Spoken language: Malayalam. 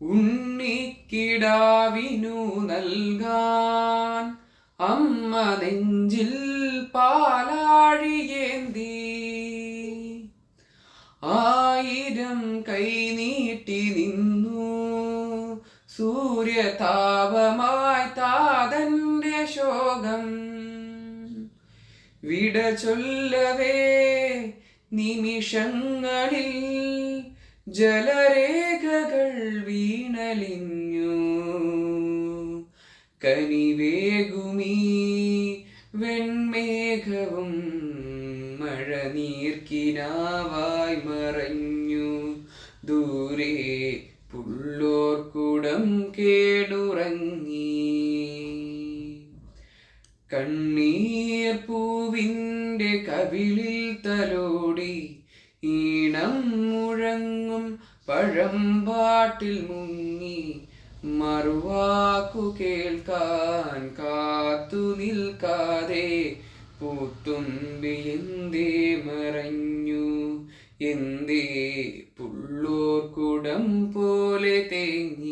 ഉണ്ണിക്കിടാവിനു നൽകാൻ അമ്മ നെഞ്ചിൽ പാലാഴിയേന്തി 1000 കൈ നീട്ടി നിന്നു സൂര്യതാപമായി താതന്റെ ശോകം വിട ചൊല്ലവേ നിമിഷങ്ങളിൽ ജലരേഖകൾ വീണലിഞ്ഞു കനിവേകുമീ വെൺമേഘവും മഴനീർക്കിനാവായി മറഞ്ഞു ദൂരെ പുള്ളോർക്കുടം കേടുറങ്ങി കണ്ണീർ പൂവിൻ്റെ കവിളിൽ തലോടി ഈണം മുഴങ്ങും പഴമ്പാട്ടിൽ മുങ്ങി മറുവാക്കു കേൾക്കാൻ കാത്തു നിൽക്കാതെ പൂത്തുമ്പി എന്തേ മറഞ്ഞു എന്തേ പുള്ളോർക്കുടം പോലെ തേങ്ങി